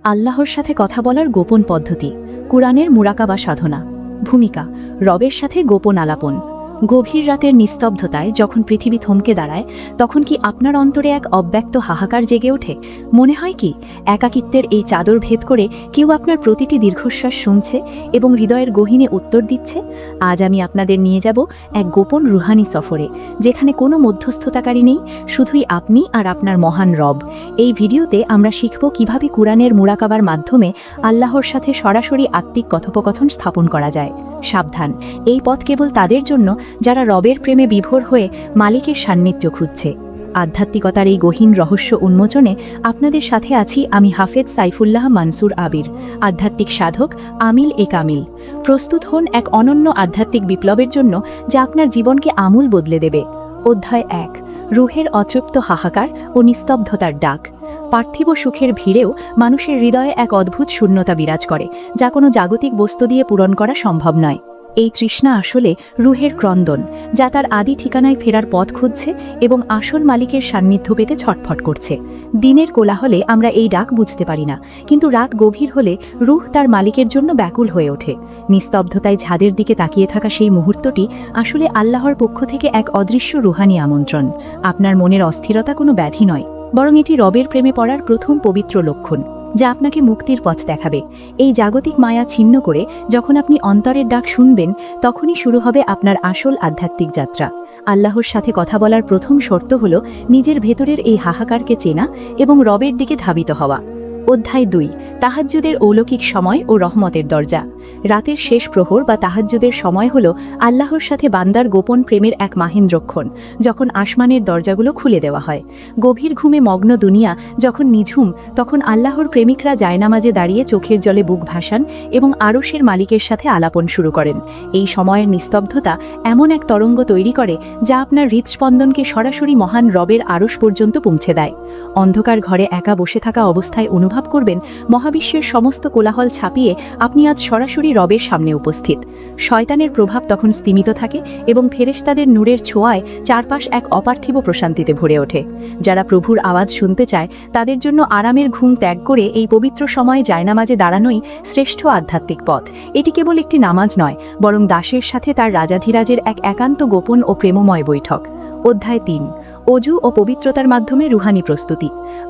আল্লাহর সাথে কথা বলার গোপন পদ্ধতি, কুরআনের মুরাকাবা সাধনা। ভূমিকা, রবের সাথে গোপন আলাপন। গভীর রাতের নিস্তব্ধতায় যখন পৃথিবী থমকে দাঁড়ায়, তখন কি আপনার অন্তরে এক অব্যক্ত হাহাকার জেগে ওঠে? মনে হয় কি একাকিত্বের এই চাদর ভেদ করে কেউ আপনার প্রতিটি দীর্ঘশ্বাস শুনছে এবং হৃদয়ের গহীনে উত্তর দিচ্ছে? আজ আমি আপনাদের নিয়ে যাব এক গোপন রুহানি সফরে, যেখানে কোনো মধ্যস্থতাকারী নেই, শুধুই আপনি আর আপনার মহান রব। এই ভিডিওতে আমরা শিখব কিভাবে কুরআনের মুরাকাবার মাধ্যমে আল্লাহর সাথে সরাসরি আত্মিক কথোপকথন স্থাপন করা যায়। সাবধান, এই পথ কেবল তাদের জন্য যারা রবের প্রেমে বিভোর হয়ে মালিকের সান্নিধ্য খুঁজছে। আধ্যাত্মিকতার এই গহীন রহস্য উন্মোচনে আপনাদের সাথে আছি আমি হাফেজ সাইফুল্লাহ মানসুর আবির, আধ্যাত্মিক সাধক, আমিল এ কামিল। প্রস্তুত হন এক অনন্য আধ্যাত্মিক বিপ্লবের জন্য যা আপনার জীবনকে আমূল বদলে দেবে। অধ্যায় 1, রুহের অতৃপ্ত হাহাকার ও নিস্তব্ধতার ডাক। পার্থিব সুখের ভিড়েও মানুষের হৃদয়ে এক অদ্ভুত শূন্যতা বিরাজ করে, যা কোনো জাগতিক বস্তু দিয়ে পূরণ করা সম্ভব নয়। এই তৃষ্ণা আসলে রুহের ক্রন্দন, যা তার আদি ঠিকানায় ফেরার পথ খুঁজছে এবং আসল মালিকের সান্নিধ্য পেতে ছটফট করছে। দিনের কোলাহলে আমরা এই ডাক বুঝতে পারি না, কিন্তু রাত গভীর হলে রুহ তার মালিকের জন্য ব্যাকুল হয়ে ওঠে। নিস্তব্ধতায় ছাদের দিকে তাকিয়ে থাকা সেই মুহূর্তটি আসলে আল্লাহর পক্ষ থেকে এক অদৃশ্য রুহানি আমন্ত্রণ। আপনার মনের অস্থিরতা কোনো ব্যাধি নয়, বরং এটি রবের প্রেমে পড়ার প্রথম পবিত্র লক্ষণ, যা আপনাকে মুক্তির পথ দেখাবে। এই জাগতিক মায়া ছিন্ন করে যখন আপনি অন্তরের ডাক শুনবেন, তখনই শুরু হবে আপনার আসল আধ্যাত্মিক যাত্রা। আল্লাহর সাথে কথা বলার প্রথম শর্ত হল নিজের ভেতরের এই হাহাকারকে চেনা এবং রবের দিকে ধাবিত হওয়া। অধ্যায় 2, তাহাজ্জুদের অলৌকিক সময় ও রহমতের দরজা। রাতের শেষ প্রহর বা তাহাজ্জুদের সময় হল আল্লাহর সাথে বান্দার গোপন প্রেমের এক মাহেন্দ্রক্ষণ, যখন আসমানের দরজাগুলো খুলে দেওয়া হয়। গভীর ঘুমে মগ্ন দুনিয়া যখন নিঝুম, তখন আল্লাহর প্রেমিকরা জায়নামাজে দাঁড়িয়ে চোখের জলে বুক ভাসান এবং আরশের মালিকের সাথে আলাপন শুরু করেন। এই সময়ের নিস্তব্ধতা এমন এক তরঙ্গ তৈরি করে যা আপনার হৃদস্পন্দনকে সরাসরি মহান রবের আরশ পর্যন্ত পৌঁছে দেয়। অন্ধকার ঘরে একা বসে থাকা অবস্থায় অনুভব করবেন মহাবিশ্বের সমস্ত কোলাহল ছাপিয়ে আপনি আজ সরাসরি রবের সামনে উপস্থিত। শয়তানের প্রভাব তখন স্তিমিত থাকে এবং ফেরেশতাদের নূরের ছোঁয়ায় চারপাশ এক অপার্থিব প্রশান্তিতে ভরে ওঠে। যারা প্রভুর আওয়াজ শুনতে চায়, তাদের জন্য আরামের ঘুম ত্যাগ করে এই পবিত্র সময়ে জায়নামাজে দাঁড়ানোই শ্রেষ্ঠ আধ্যাত্মিক পথ। এটি কেবল একটি নামাজ নয়, বরং দাসের সাথে তার রাজাধিরাজের এক একান্ত গোপন ও প্রেমময় বৈঠক। অধ্যায় 3, অজু ও পবিত্রতার মাধ্যমে রুহানি প্রস্তুতি।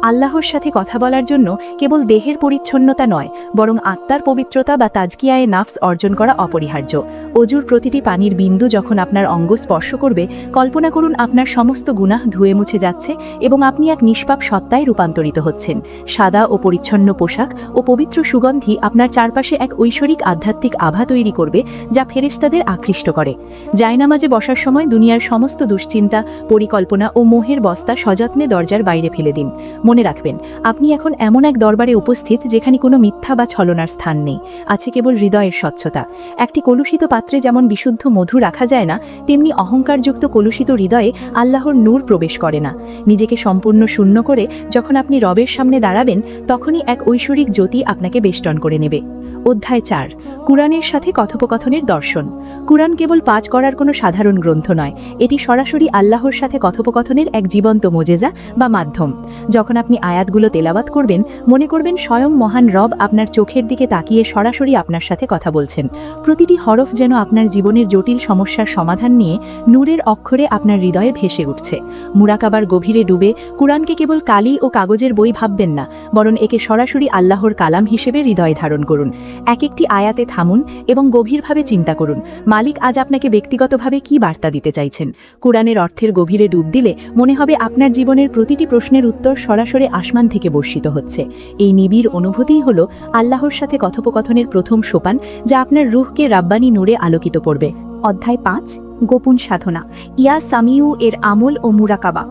আল্লাহর সাথে কথা বলার জন্য কেবল দেহের পরিচ্ছন্নতা নয়, বরং আত্মার পবিত্রতা বা তাজকিয়ায়ে নাফস অর্জন করা অপরিহার্য। অজুর প্রতিটি পানির বিন্দু যখন আপনার অঙ্গ স্পর্শ করবে, কল্পনা করুন আপনার সমস্ত গুনাহ ধুয়ে মুছে যাচ্ছে এবং আপনি এক নিষ্পাপ সত্তায় রূপান্তরিত হচ্ছেন। সাদা ও পরিচ্ছন্ন পোশাক ও পবিত্র সুগন্ধি আপনার চারপাশে এক ঐশ্বরিক আধ্যাত্মিক আভা তৈরি করবে, যা ফেরেশতাদের আকৃষ্ট করে। জায়নামাজে বসার সময় দুনিয়ার সমস্ত দুশ্চিন্তা, পরিকল্পনা ও মোহের বস্তা সযত্নে দরজার বাইরে ফেলে দিন। মনে রাখবেন, আপনি এখন এমন এক দরবারে উপস্থিত যেখানে কোনো মিথ্যা বা ছলনার স্থান নেই, আছে কেবল হৃদয়ের স্বচ্ছতা। একটি কলুষিত পাত্রে যেমন বিশুদ্ধ মধু রাখা যায় না, তেমনি অহংকারযুক্ত কলুষিত হৃদয়ে আল্লাহর নূর প্রবেশ করে না। নিজেকে সম্পূর্ণ শূন্য করে যখন আপনি রবের সামনে দাঁড়াবেন, তখনই এক ঐশ্বরিক জ্যোতি আপনাকে বেষ্টন করে নেবে। অধ্যায় 4, কুরআনের সাথে কথোপকথনের দর্শন। কুরআন কেবল পাঠ করার কোনো সাধারণ গ্রন্থ নয়, এটি সরাসরি আল্লাহর সাথে কথোপকথনের এক জীবন্ত মোজেজা বা মাধ্যম। যখন আপনি আয়াতগুলো তেলাওয়াত করবেন, মনে করবেন স্বয়ং মহান রব আপনার চোখের দিকে তাকিয়ে সরাসরি আপনার সাথে কথা বলছেন। প্রতিটি হরফ যেন আপনার জীবনের জটিল সমস্যার সমাধান নিয়ে নূরের অক্ষরে আপনার হৃদয়ে ভেসে উঠছে। মুরাকাবার গভীরে ডুবে কুরআনকে কেবল কালি ও কাগজের বই ভাববেন না, বরং একে সরাসরি আল্লাহর কালাম হিসেবে হৃদয়ে ধারণ করুন। এক একটি আয়াতে থামুন এবং গভীরভাবে চিন্তা করুন, মালিক আজ আপনাকে ব্যক্তিগতভাবে কি বার্তা দিতে চাইছেন। কুরআনের অর্থের গভীরে ডুব দিলে মনে হবে আপনার জীবনের প্রতিটি প্রশ্নের উত্তর সরাসরি আসমান থেকে বর্ষিত হচ্ছে। এই নিবিড় অনুভূতিই হল আল্লাহর সাথে কথোপকথনের প্রথম সোপান, যা আপনার রূহকে রাব্বানি নূরে আলোকিত করবে। অধ্যায় 5, গোপন সাধনা। ইয়া সামিউ এর আমল ও মুরাকাবা।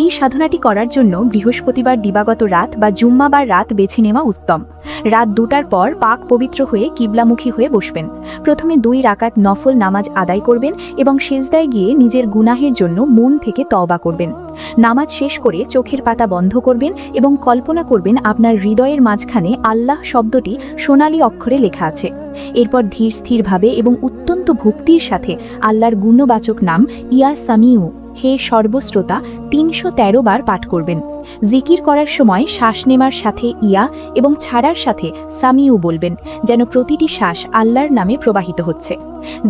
এই সাধনাটি করার জন্য বৃহস্পতিবার দিবাগত রাত বা জুম্মাবার রাত বেছে নেওয়া উত্তম। রাত 2টার পর পাক পবিত্র হয়ে কিবলামুখী হয়ে বসবেন। প্রথমে 2 রাকাত নফল নামাজ আদায় করবেন এবং সেজদায় গিয়ে নিজের গুনাহের জন্য মন থেকে তওবা করবেন। নামাজ শেষ করে চোখের পাতা বন্ধ করবেন এবং কল্পনা করবেন আপনার হৃদয়ের মাঝখানে আল্লাহ শব্দটি সোনালী অক্ষরে লেখা আছে। এরপর ধীর স্থিরভাবে এবং অত্যন্ত ভক্তির সাথে আল্লাহর গুণবাচক নাম ইয়া সামিউ হে সর্বশ্রোতা ৩১৩ বার পাঠ করবেন। জিকির করার সময় শ্বাস নেওয়ার সাথে ইয়া এবং ছাড়ার সাথে সামিউ বলবেন, যেন প্রতিটি শ্বাস আল্লাহর নামে প্রবাহিত হচ্ছে।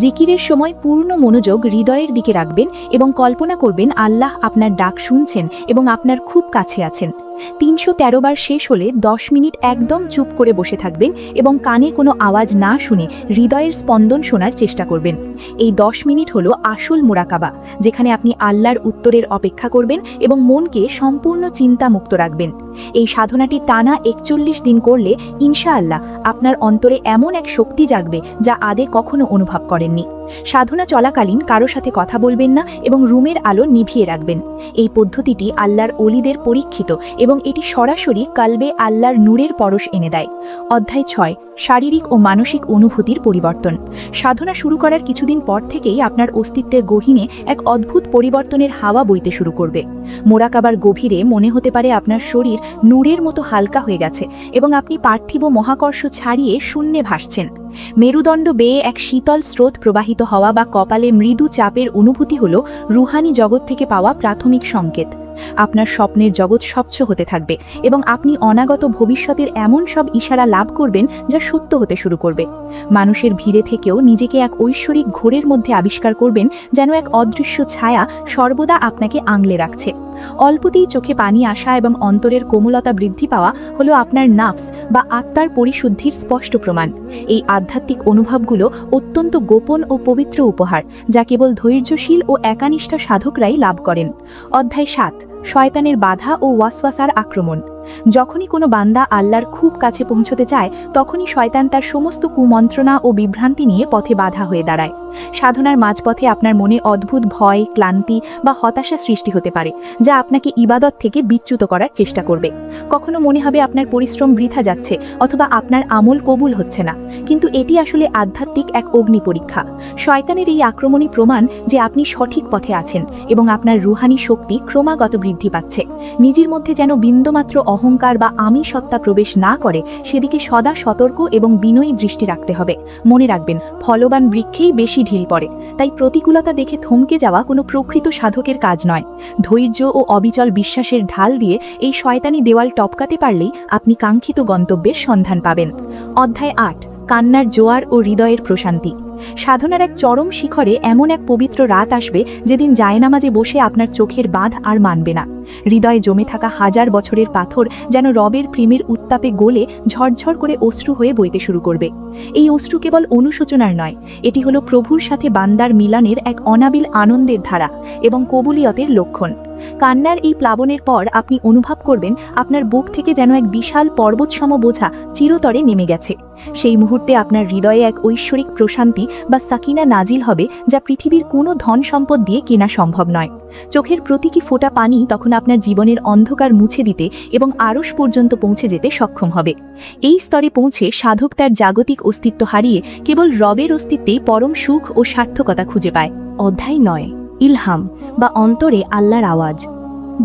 জিকিরের সময় পূর্ণ মনোযোগ হৃদয়ের দিকে রাখবেন এবং কল্পনা করবেন আল্লাহ আপনার ডাক শুনছেন এবং আপনার খুব কাছে আছেন। ৩১৩ বার শেষ হলে ১০ মিনিট একদম চুপ করে বসে থাকবেন এবং কানে কোনো আওয়াজ না শুনে হৃদয়ের স্পন্দন শোনার চেষ্টা করবেন। এই ১০ মিনিট হলো আসল মুরাকাবা, যেখানে আপনি আল্লাহর উত্তরের অপেক্ষা করবেন এবং মনকে সম্পূর্ণ চিন্তামুক্ত রাখবেন। এই সাধনাটি টানা ৪১ দিন করলে ইনশাআল্লাহ আপনার অন্তরে এমন এক শক্তি জাগবে যা আগে কখনো অনুভব করেননি। সাধনা চলাকালীন কারো সাথে কথা বলবেন না এবং রুমের আলো নিভিয়ে রাখবেন। এই পদ্ধতিটি আল্লাহর অলিদের পরীক্ষিত এবং এটি সরাসরি কালবে আল্লাহর নূরের পরশ এনে দেয়। অধ্যায় ৬, শারীরিক ও মানসিক অনুভূতির পরিবর্তন। সাধনা শুরু করার কিছুদিন পর থেকেই আপনার অস্তিত্বের গহীনে এক অদ্ভুত পরিবর্তনের হাওয়া বইতে শুরু করবে। মোরাকাবার গভীরে মনে হতে পারে আপনার শরীর নূরের মতো হালকা হয়ে গেছে এবং আপনি পার্থিব মহাকর্ষ ছাড়িয়ে শূন্যে ভাসছেন। মেরুদণ্ড বেয়ে এক শীতল স্রোত প্রবাহিত হওয়া বা কপালে মৃদু চাপের অনুভূতি হল রুহানি জগৎ থেকে পাওয়া প্রাথমিক সংকেত। আপনার স্বপ্নের জগৎ স্বচ্ছ হতে থাকবে এবং আপনি অনাগত ভবিষ্যতের এমন সব ইশারা লাভ করবেন যা সত্য হতে শুরু করবে। মানুষের ভিড়ে থেকেও নিজেকে এক ঐশ্বরিক ঘোরের মধ্যে আবিষ্কার করবেন, যেন এক অদৃশ্য ছায়া সর্বদা আপনাকে আঙলে রাখছে। অল্পতেই চোখে পানি আসা এবং অন্তরের কোমলতা বৃদ্ধি পাওয়া হলো আপনার নাফস বা আত্মার পরিশুদ্ধির স্পষ্ট প্রমাণ। এই আধ্যাত্মিক অনুভবগুলো অত্যন্ত গোপন ও পবিত্র উপহার, যা কেবল ধৈর্যশীল ও একানিষ্ঠ সাধকরাই লাভ করেন। অধ্যায় ৭, শয়তানের বাধা ও ওয়াসওয়াসার আক্রমণ। যখনই কোনো বান্দা আল্লাহর খুব কাছে পৌঁছতে চায়, তখনই শয়তান তার সমস্ত কুমন্ত্রণা ও বিভ্রান্তি নিয়ে পথে বাধা হয়ে দাঁড়ায়। সাধনার মাঝপথে আপনার মনে অদ্ভুত ভয়, ক্লান্তি বা হতাশা সৃষ্টি হতে পারে, যা আপনাকে ইবাদত থেকে বিচ্যুত করার চেষ্টা করবে। কখনো মনে হবে আপনার পরিশ্রম বৃথা যাচ্ছে অথবা আপনার আমল কবুল হচ্ছে না, কিন্তু এটি আসলে আধ্যাত্মিক এক অগ্নি পরীক্ষা। শয়তানের এই আক্রমণই প্রমাণ যে আপনি সঠিক পথে আছেন এবং আপনার রুহানি শক্তি ক্রমাগত বৃদ্ধি পাচ্ছে। নিজের মধ্যে যেন বিন্দুমাত্র অহংকার বা আমি সত্তা প্রবেশ না করে, সেদিকে সদা সতর্ক এবং বিনয়ী দৃষ্টি রাখতে হবে। মনে রাখবেন, ফলবান বৃক্ষেই বেশি ঢিল পড়ে, তাই প্রতিকূলতা দেখে থমকে যাওয়া কোনো প্রকৃত সাধকের কাজ নয়। ধৈর্য ও অবিচল বিশ্বাসের ঢাল দিয়ে এই শয়তানি দেওয়াল টপকাতে পারলেই আপনি কাঙ্ক্ষিত গন্তব্যের সন্ধান পাবেন। অধ্যায় ৮, কান্নার জোয়ার ও হৃদয়ের প্রশান্তি। সাধনার এক চরম শিখরে এমন এক পবিত্র রাত আসবে যেদিন জায়নামাজে বসে আপনার চোখের বাঁধ আর মানবে না। হৃদয়ে জমে থাকা হাজার বছরের পাথর যেন রবের প্রেমের উত্তাপে গলে ঝরঝর করে অশ্রু হয়ে বইতে শুরু করবে। এই অশ্রু কেবল অনুশোচনার নয়, এটি হলো প্রভুর সাথে বান্দার মিলনের এক অনাবিল আনন্দের ধারা এবং কবুলিয়তের লক্ষণ। কান্নার এই প্লাবনের পর আপনি অনুভব করবেন আপনার বুক থেকে যেন এক বিশাল পর্বতসম বোঝা চিরতরে নেমে গেছে। সেই মুহূর্তে আপনার হৃদয়ে এক ঐশ্বরিক প্রশান্তি বা সাকিনা নাজিল হবে, যা পৃথিবীর কোনো ধন সম্পদ দিয়ে কেনা সম্ভব নয়। চোখের প্রতিটি ফোঁটা পানি তখন আপনার জীবনের অন্ধকার মুছে দিতে এবং আরশ পর্যন্ত পৌঁছে যেতে সক্ষম হবে। এই স্তরে পৌঁছে সাধক তার জাগতিক অস্তিত্ব হারিয়ে কেবল রবের অস্তিত্বেই পরম সুখ ও সার্থকতা খুঁজে পায়। অধ্যায় ৯, ইলহাম বা অন্তরে আল্লাহর আওয়াজ।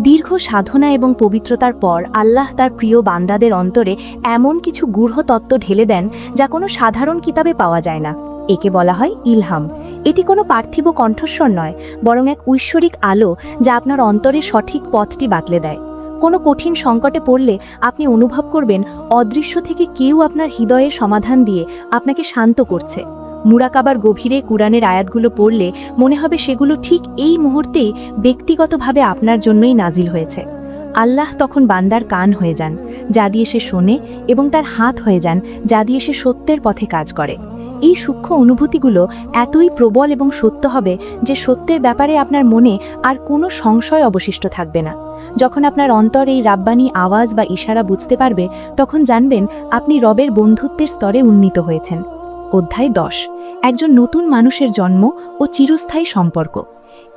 দীর্ঘ সাধনা এবং পবিত্রতার পর আল্লাহ তার প্রিয় বান্দাদের অন্তরে এমন কিছু গূঢ় তত্ত্ব ঢেলে দেন যা কোনো সাধারণ কিতাবে পাওয়া যায় না। একে বলা হয় ইলহাম। এটি কোনো পার্থিব কণ্ঠস্বর নয়, বরং এক ঐশ্বরিক আলো যা আপনার অন্তরের সঠিক পথটি বাতলে দেয়। কোনো কঠিন সংকটে পড়লে আপনি অনুভব করবেন অদৃশ্য থেকে কেউ আপনার হৃদয়ের সমাধান দিয়ে আপনাকে শান্ত করছে। মুরাকাবার গভীরে কুরআনের আয়াতগুলো পড়লে মনে হবে সেগুলো ঠিক এই মুহূর্তেই ব্যক্তিগতভাবে আপনার জন্যই নাজিল হয়েছে। আল্লাহ তখন বান্দার কান হয়ে যান, যা দিয়ে সে শোনে, এবং তার হাত হয়ে যান, যা দিয়ে সে সত্যের পথে কাজ করে। এই সূক্ষ্ম অনুভূতিগুলো এতই প্রবল এবং সত্য হবে যে সত্যের ব্যাপারে আপনার মনে আর কোনো সংশয় অবশিষ্ট থাকবে না। যখন আপনার অন্তর এই রাব্বানি আওয়াজ বা ইশারা বুঝতে পারবে, তখন জানবেন আপনি রবের বন্ধুত্বের স্তরে উন্নীত হয়েছেন। অধ্যায় ১০, একজন নতুন মানুষের জন্ম ও চিরস্থায়ী সম্পর্ক।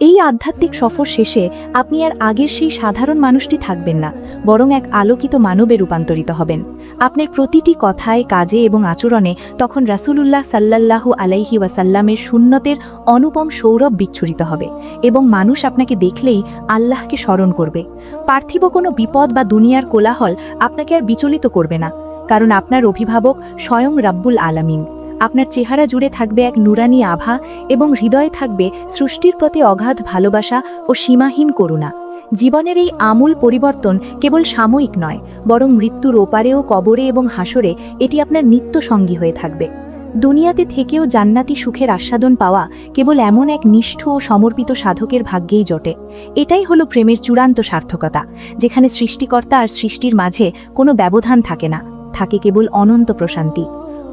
এই আধ্যাত্মিক সফর শেষে আপনি আর আগের সেই সাধারণ মানুষটি থাকবেন না, বরং এক আলোকিত মানবে রূপান্তরিত হবেন। আপনার প্রতিটি কথায়, কাজে এবং আচরণে তখন রাসূলুল্লাহ সাল্লাল্লাহু আলাইহি ওয়াসাল্লামের সুন্নতের অনুপম সৌরভ বিচ্ছুরিত হবে এবং মানুষ আপনাকে দেখলেই আল্লাহকে স্মরণ করবে। পার্থিব কোনো বিপদ বা দুনিয়ার কোলাহল আপনাকে আর বিচলিত করবে না, কারণ আপনার অভিভাবক স্বয়ং রাব্বুল আলামিন। আপনার চেহারা জুড়ে থাকবে এক নুরানি আভা এবং হৃদয়ে থাকবে সৃষ্টির প্রতি অগাধ ভালোবাসা ও সীমাহীন করুণা। জীবনের এই আমূল পরিবর্তন কেবল সাময়িক নয়, বরং মৃত্যুর ওপারেও কবরে এবং হাসরে এটি আপনার নিত্য সঙ্গী হয়ে থাকবে। দুনিয়াতে থেকেও জান্নাতি সুখের আস্বাদন পাওয়া কেবল এমন এক নিষ্ঠ ও সমর্পিত সাধকের ভাগ্যেই জোটে। এটাই হলো প্রেমের চূড়ান্ত সার্থকতা, যেখানে সৃষ্টিকর্তা আর সৃষ্টির মাঝে কোনো ব্যবধান থাকে না, থাকে কেবল অনন্ত প্রশান্তি।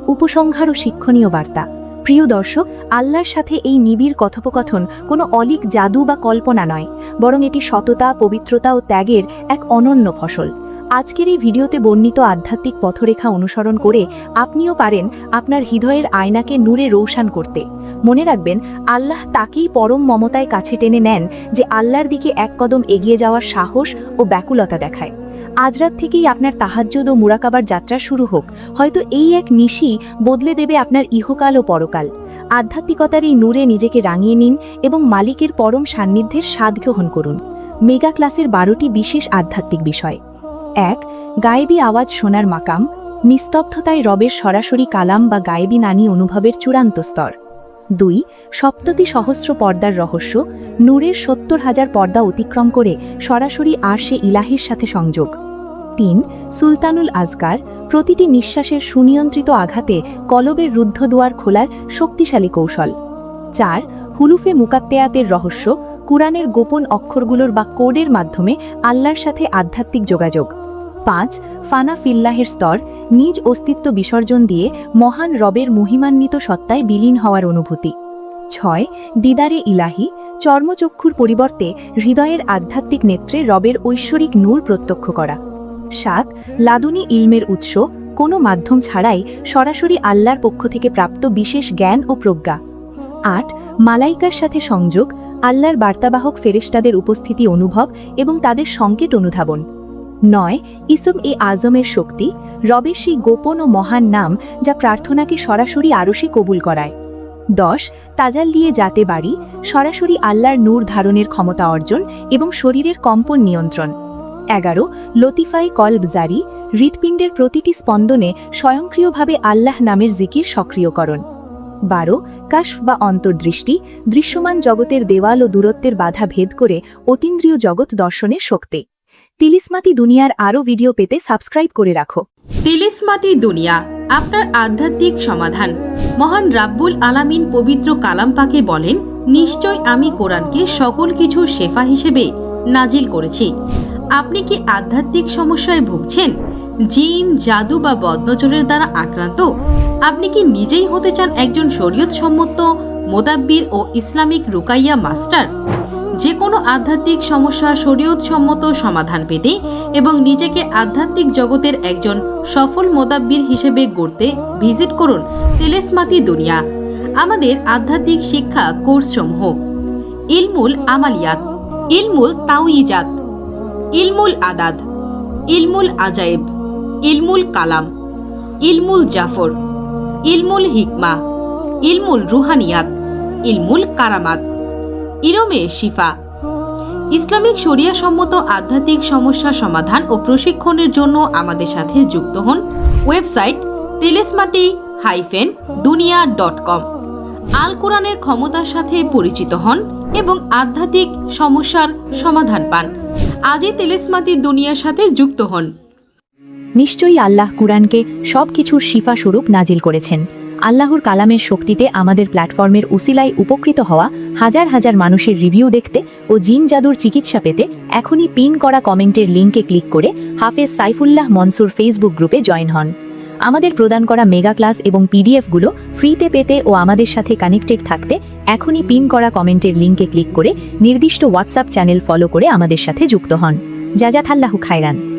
উপসংহার ও শিক্ষণীয় বার্তা। প্রিয় দর্শক, আল্লাহর সাথে এই নিবিড় কথোপকথন কোনো অলীক জাদু বা কল্পনা নয়, বরং এটি সততা, পবিত্রতা ও ত্যাগের এক অনন্য ফসল। আজকের এই ভিডিওতে বর্ণিত আধ্যাত্মিক পথরেখা অনুসরণ করে আপনিও পারেন আপনার হৃদয়ের আয়নাকে নূরে রৌশান করতে। মনে রাখবেন, আল্লাহ তাকেই পরম মমতায় কাছে টেনে নেন যে আল্লাহর দিকে এক কদম এগিয়ে যাওয়ার সাহস ও ব্যাকুলতা দেখায়। আজ রাত থেকেই আপনার তাহাজ্জুদ ও মুরাকাবার যাত্রা শুরু হোক। হয়তো এই এক নিশি বদলে দেবে আপনার ইহকাল ও পরকাল। আধ্যাত্মিকতার এই নূরে নিজেকে রাঙিয়ে নিন এবং মালিকের পরম সান্নিধ্যের স্বাদ গ্রহণ করুন। মেগা ক্লাসের 12টি বিশেষ আধ্যাত্মিক বিষয়। 1. গায়েবী আওয়াজ শোনার মাকাম, নিস্তব্ধতায় রবের সরাসরি কালাম বা গায়েবী নানি অনুভবের চূড়ান্ত স্তর। 2. সপ্ততি সহস্র পর্দার রহস্য, নূরের 70,000 পর্দা অতিক্রম করে সরাসরি আরশে ইলাহির সাথে সংযোগ। 3. সুলতানুল আজকার, প্রতিটি নিঃশ্বাসের সুনিয়ন্ত্রিত আঘাতে কলবের রুদ্ধ দুয়ার খোলার শক্তিশালী কৌশল। 4. হুলুফে মুকাত্তেয়াতের রহস্য, কুরআনের গোপন অক্ষরগুলোর বা কোডের মাধ্যমে আল্লাহর সাথে আধ্যাত্মিক যোগাযোগ। 5. ফানা ফিল্লাহের স্তর, নিজ অস্তিত্ব বিসর্জন দিয়ে মহান রবের মহিমান্বিত সত্তায় বিলীন হওয়ার অনুভূতি। 6. দিদারে ইলাহি, চর্মচক্ষুর পরিবর্তে হৃদয়ের আধ্যাত্মিক নেত্রে রবের ঐশ্বরিক নূর প্রত্যক্ষ করা। 7. লাদুনি ইলমের উৎস, কোনো মাধ্যম ছাড়াই সরাসরি আল্লাহর পক্ষ থেকে প্রাপ্ত বিশেষ জ্ঞান ও প্রজ্ঞা। 8. মালাইকার সাথে সংযোগ, আল্লাহর বার্তাবাহক ফেরেশতাদের উপস্থিতি অনুভব এবং তাদের সংকেত অনুধাবন। 9. ইসম-এ আজমের শক্তি, রবের সেই গোপন ও মহান নাম যা প্রার্থনাকে সরাসরি আরশে কবুল করায়। 10. তাজাল্লিয়ে যাতে বাড়ি, সরাসরি আল্লাহর নূর ধারণের ক্ষমতা অর্জন এবং শরীরের কম্পন নিয়ন্ত্রণ। 11. লতিফায়ে কলব জারি, হৃৎপিণ্ডের প্রতিটি স্পন্দনে স্বয়ংক্রিয়ভাবে আল্লাহ নামের জিকির সক্রিয়করণ। 12. কাশফ বা অন্তর্দৃষ্টি, দৃশ্যমান জগতের দেওয়াল ও দূরত্বের বাধা ভেদ করে অতীন্দ্রিয় জগৎ দর্শনের শক্তি। তিলিসমাতি দুনিয়ার আরও ভিডিও পেতে সাবস্ক্রাইব করে রাখো। তিলিসমাতি দুনিয়া, আপনার আধ্যাত্মিক সমাধান। মহান রাব্বুল আলামিন পবিত্র কালাম পাকে বলেন, নিশ্চয় আমি কোরআনকে সকল কিছুর শেফা হিসেবে নাজিল করেছি। আপনি কি আধ্যাত্মিক সমস্যায় ভুগছেন? জিন, জাদু বা বদনজরের দ্বারা আক্রান্ত? আপনি কি নিজেই হতে চান একজন শরীয়ত সম্মত মোদাব্বির ও ইসলামিক রুকাইয়া মাস্টার? যে কোনো আধ্যাত্মিক সমস্যার শরীয়ত সম্মত সমাধান পেতে এবং নিজেকে আধ্যাত্মিক জগতের একজন সফল মোদাব্বির হিসেবে গড়তে ভিজিট করুন তিলিসমাতি দুনিয়া। আমাদের আধ্যাত্মিক শিক্ষা কোর্সসমূহ: ইলমুল আমালিয়াত, ইলমুল তাওয়িজাত, ইলমুল আদাদ, ইলমুল আজাইব, ইলমুল কালাম, ইলমুল জাফর, ইলমুল হিকমা, ইলমুল রুহানিয়াত, ইলমুল কারামাত, ইলমে শিফা। ইসলামিক শরিয়া সম্মত আধ্যাত্মিক সমস্যা সমাধান ও প্রশিক্ষণের জন্য আমাদের সাথে যুক্ত হন। ওয়েবসাইট তিলিসমাতি-দুনিয়া.com। আল কোরআনের ক্ষমতার সাথে পরিচিত হন এবং আধ্যাত্মিক সমস্যার সমাধান পান। আজই তিলিসমাতি দুনিয়ার সাথে যুক্ত হন। নিশ্চয়ই আল্লাহ কুরআনকে সব কিছুর শিফা স্বরূপ নাজিল করেছেন। আল্লাহর কালামের শক্তিতে আমাদের প্ল্যাটফর্মের উসিলায় উপকৃত হওয়া হাজার হাজার মানুষের রিভিউ দেখতে ও জিন জাদুর চিকিৎসা পেতে এখনই পিন করা কমেন্টের লিঙ্কে ক্লিক করে হাফেজ সাইফুল্লাহ মনসুর ফেসবুক গ্রুপে জয়েন হন। আমাদের প্রদান করা মেগা ক্লাস এবং পিডিএফগুলো ফ্রিতে পেতে ও আমাদের সাথে কানেক্টেড থাকতে এখনই পিন করা কমেন্টের লিঙ্কে ক্লিক করে নির্দিষ্ট হোয়াটসঅ্যাপ চ্যানেল ফলো করে আমাদের সাথে যুক্ত হন। জাযাকাল্লাহু খায়রান।